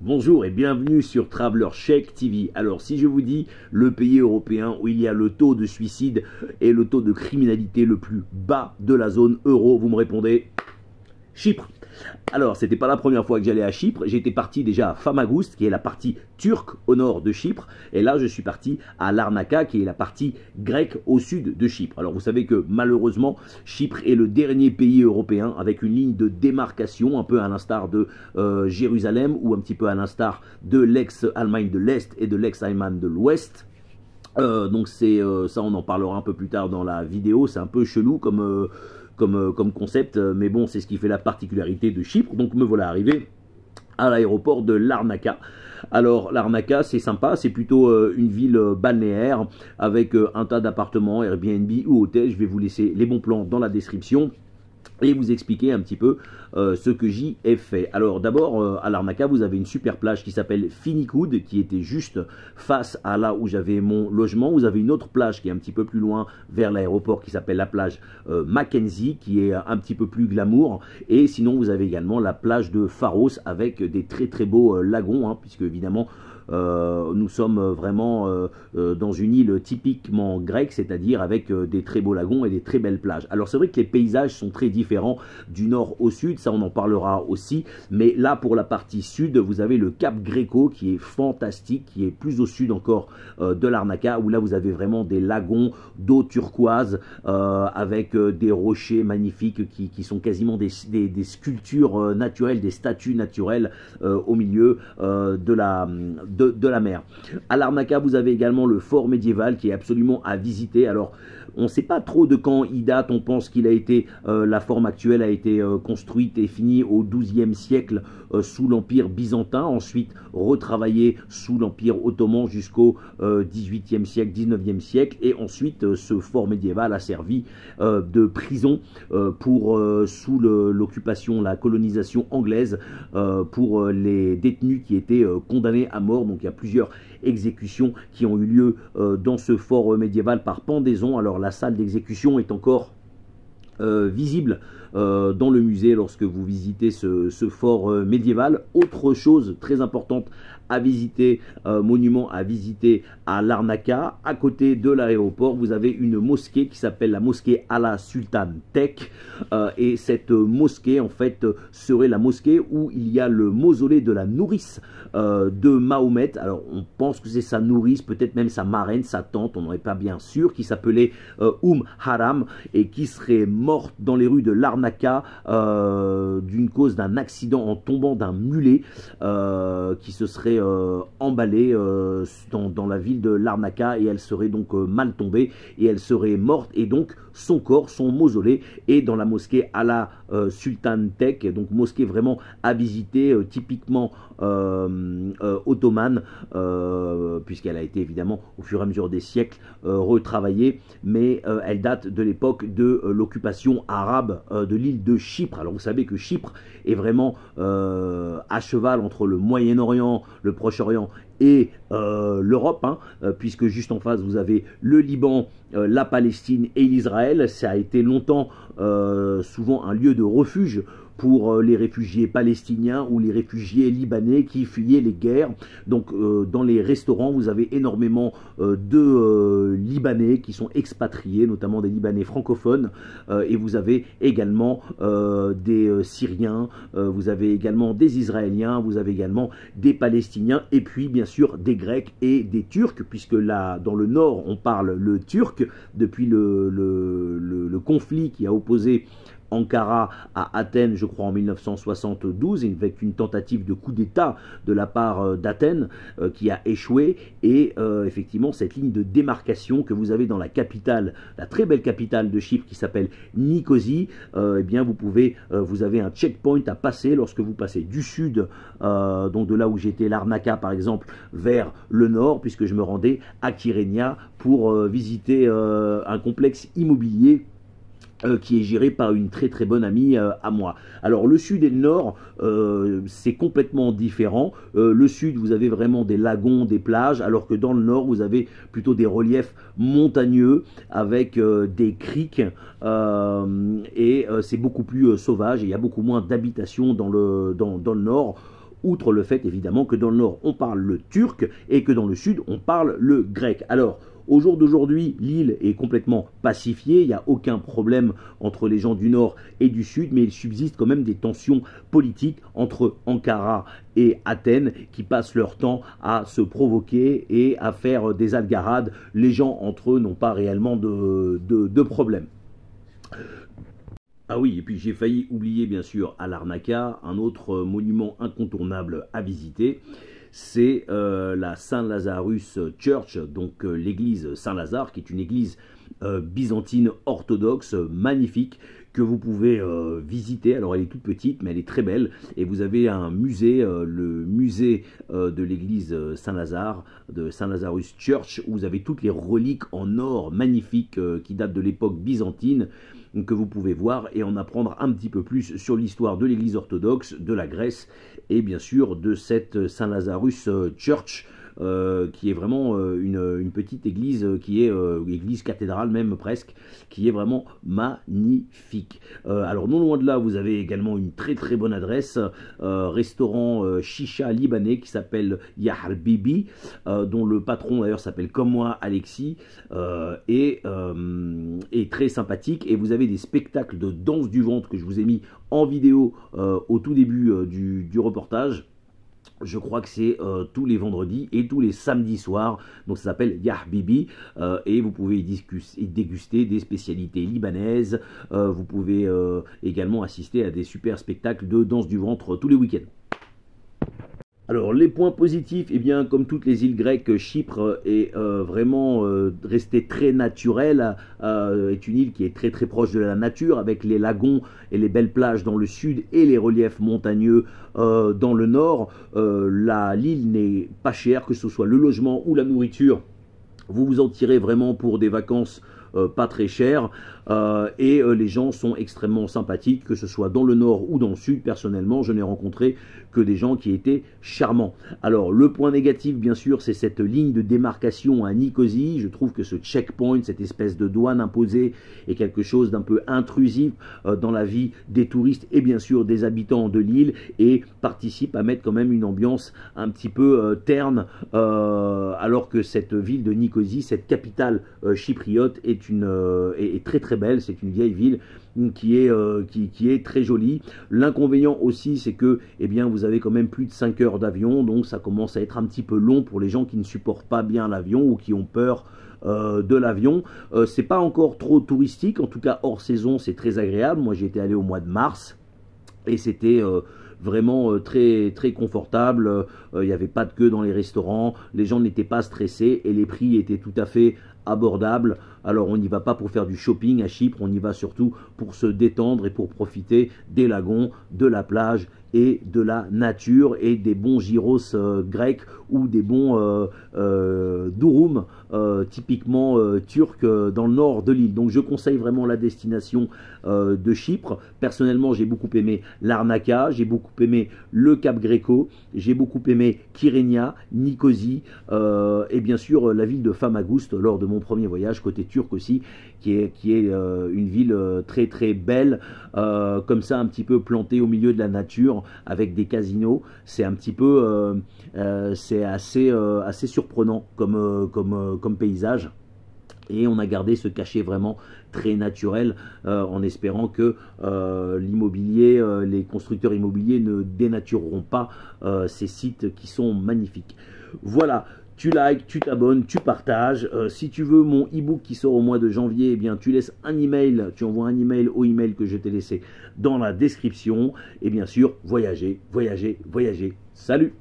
Bonjour et bienvenue sur Traveler Check TV. Alors si je vous dis le pays européen où il y a le taux de suicide et le taux de criminalité le plus bas de la zone euro, vous me répondez Chypre. Alors, c'était pas la première fois que j'allais à Chypre. J'étais parti déjà à Famagoust, qui est la partie turque au nord de Chypre. Et là, je suis parti à Larnaca, qui est la partie grecque au sud de Chypre. Alors, vous savez que malheureusement, Chypre est le dernier pays européen avec une ligne de démarcation, un peu à l'instar de Jérusalem ou un petit peu à l'instar de l'ex-Allemagne de l'Est et de l'ex-Allemagne de l'Ouest. Donc, ça, on en parlera un peu plus tard dans la vidéo. C'est un peu chelou comme concept, mais bon, c'est ce qui fait la particularité de Chypre. Donc me voilà arrivé à l'aéroport de Larnaca. Alors Larnaca, c'est sympa, c'est plutôt une ville balnéaire avec un tas d'appartements, Airbnb ou hôtels. Je vais vous laisser les bons plans dans la description et vous expliquer un petit peu ce que j'y ai fait. Alors d'abord, à Larnaca, vous avez une super plage qui s'appelle Finikoud, qui était juste face à là où j'avais mon logement. Vous avez une autre plage qui est un petit peu plus loin vers l'aéroport qui s'appelle la plage Mackenzie, qui est un petit peu plus glamour. Et sinon, vous avez également la plage de Pharos avec des très très beaux lagons, hein, puisque évidemment, nous sommes vraiment dans une île typiquement grecque, c'est-à-dire avec des très beaux lagons et des très belles plages. Alors c'est vrai que les paysages sont très différents du nord au sud, ça on en parlera aussi, mais là pour la partie sud, vous avez le Cap Greco qui est fantastique, qui est plus au sud encore de Larnaca, où là vous avez vraiment des lagons d'eau turquoise avec des rochers magnifiques qui sont quasiment des sculptures naturelles, des statues naturelles au milieu de la mer. À Larnaca, vous avez également le fort médiéval qui est absolument à visiter. Alors, on ne sait pas trop de quand il date. On pense qu'il a été, la forme actuelle a été construite et finie au XIIe siècle sous l'Empire byzantin, ensuite retravaillée sous l'Empire ottoman jusqu'au XVIIIe siècle, XIXe siècle, et ensuite ce fort médiéval a servi de prison sous l'occupation, la colonisation anglaise pour les détenus qui étaient condamnés à mort. Donc il y a plusieurs exécutions qui ont eu lieu dans ce fort médiéval par pendaison. Alors la salle d'exécution est encore visible dans le musée lorsque vous visitez ce fort médiéval. Autre chose très importante à visiter, monument à visiter à Larnaca, à côté de l'aéroport, vous avez une mosquée qui s'appelle la mosquée Ala Sultan Tekke, et cette mosquée en fait serait la mosquée où il y a le mausolée de la nourrice de Mahomet. Alors on pense que c'est sa nourrice, peut-être même sa marraine, sa tante, on n'en est pas bien sûr, qui s'appelait Haram et qui serait morte dans les rues de Larnaca d'une cause d'un accident en tombant d'un mulet qui se serait emballée dans la ville de Larnaca, et elle serait donc mal tombée et elle serait morte, et donc son corps, son mausolée est dans la mosquée Ala Sultan Tekke, donc mosquée vraiment à visiter, typiquement ottomane, puisqu'elle a été évidemment au fur et à mesure des siècles retravaillée, mais elle date de l'époque de l'occupation arabe de l'île de Chypre. Alors vous savez que Chypre est vraiment à cheval entre le Moyen-Orient, le Proche-Orient et l'Europe, hein, puisque juste en face vous avez le Liban, la Palestine et l'Israël. Ça a été longtemps souvent un lieu de refuge pour les réfugiés palestiniens ou les réfugiés libanais qui fuyaient les guerres. Donc dans les restaurants, vous avez énormément de Libanais qui sont expatriés, notamment des Libanais francophones, et vous avez également des Syriens, vous avez également des Israéliens, vous avez également des Palestiniens, et puis bien sûr des Grecs et des Turcs, puisque là, dans le nord, on parle le turc, depuis le conflit qui a opposé Ankara à Athènes, je crois en 1972, avec une tentative de coup d'État de la part d'Athènes qui a échoué. Et effectivement, cette ligne de démarcation que vous avez dans la capitale, la très belle capitale de Chypre qui s'appelle Nicosie, eh bien vous avez un checkpoint à passer lorsque vous passez du sud, donc de là où j'étais, Larnaca par exemple, vers le nord, puisque je me rendais à Kyrenia pour visiter un complexe immobilier qui est géré par une très très bonne amie à moi. Alors le sud et le nord, c'est complètement différent. Le sud, vous avez vraiment des lagons, des plages, alors que dans le nord, vous avez plutôt des reliefs montagneux avec des criques, et c'est beaucoup plus sauvage, et il y a beaucoup moins d'habitations dans le nord. Outre le fait évidemment que dans le nord on parle le turc et que dans le sud on parle le grec. Alors au jour d'aujourd'hui, l'île est complètement pacifiée, il n'y a aucun problème entre les gens du nord et du sud, mais il subsiste quand même des tensions politiques entre Ankara et Athènes qui passent leur temps à se provoquer et à faire des algarades. Les gens entre eux n'ont pas réellement de problème. Ah oui, et puis j'ai failli oublier bien sûr à Larnaca un autre monument incontournable à visiter. C'est la Saint-Lazarus Church, donc l'église Saint-Lazare, qui est une église byzantine orthodoxe magnifique que vous pouvez visiter. Alors elle est toute petite mais elle est très belle, et vous avez un musée, le musée de l'église Saint-Lazare, de Saint-Lazarus Church, où vous avez toutes les reliques en or magnifiques qui datent de l'époque byzantine, que vous pouvez voir et en apprendre un petit peu plus sur l'histoire de l'église orthodoxe, de la Grèce et bien sûr de cette Saint-Lazarus Church, qui est vraiment une petite église, qui est église cathédrale même presque, qui est vraiment magnifique. Alors non loin de là, vous avez également une très très bonne adresse, restaurant chicha libanais qui s'appelle Yaharbibi, dont le patron d'ailleurs s'appelle comme moi Alexis, et très sympathique. Et vous avez des spectacles de danse du ventre que je vous ai mis en vidéo au tout début du reportage. Je crois que c'est tous les vendredis et tous les samedis soirs. Donc ça s'appelle Yahbibi, et vous pouvez y déguster des spécialités libanaises. Vous pouvez également assister à des super spectacles de danse du ventre tous les week-ends. Alors les points positifs, eh bien comme toutes les îles grecques, Chypre est vraiment restée très naturelle, est une île qui est très très proche de la nature, avec les lagons et les belles plages dans le sud et les reliefs montagneux dans le nord. L'île n'est pas chère, que ce soit le logement ou la nourriture. Vous vous en tirez vraiment pour des vacances pas très chères, et les gens sont extrêmement sympathiques, que ce soit dans le nord ou dans le sud. Personnellement, je n'ai rencontré que des gens qui étaient charmants. Alors le point négatif bien sûr, c'est cette ligne de démarcation à Nicosie. Je trouve que ce checkpoint, cette espèce de douane imposée, est quelque chose d'un peu intrusif dans la vie des touristes et bien sûr des habitants de l'île, et participe à mettre quand même une ambiance un petit peu terne, alors que cette ville de Nicosie, cette capitale chypriote, est très très belle. C'est une vieille ville qui est très jolie. L'inconvénient aussi, c'est que eh bien, vous avez quand même plus de 5 heures d'avion, donc ça commence à être un petit peu long pour les gens qui ne supportent pas bien l'avion ou qui ont peur de l'avion. C'est pas encore trop touristique, en tout cas hors saison c'est très agréable. Moi j'y étais allé au mois de mars et c'était vraiment très très confortable. Il n'y avait pas de queue dans les restaurants, les gens n'étaient pas stressés et les prix étaient tout à fait abordables. Alors on n'y va pas pour faire du shopping à Chypre, on y va surtout pour se détendre et pour profiter des lagons, de la plage et de la nature, et des bons gyros grecs ou des bons durum typiquement turcs dans le nord de l'île. Donc je conseille vraiment la destination de Chypre. Personnellement j'ai beaucoup aimé Larnaca, j'ai beaucoup aimé le Cap Greco, j'ai beaucoup aimé Kyrenia, Nicosie, et bien sûr la ville de Famagusta lors de mon premier voyage côté turc aussi, qui est une ville très très belle, comme ça un petit peu plantée au milieu de la nature avec des casinos. C'est un petit peu c'est assez surprenant comme paysage. Et on a gardé ce cachet vraiment très naturel, en espérant que l'immobilier, les constructeurs immobiliers ne dénatureront pas ces sites qui sont magnifiques. Voilà. tu likes, tu t'abonnes, tu partages. Si tu veux mon e-book qui sort au mois de janvier, eh bien tu laisses un email, tu envoies un email au email que je t'ai laissé dans la description. Et bien sûr, voyager, voyager, voyager. Salut!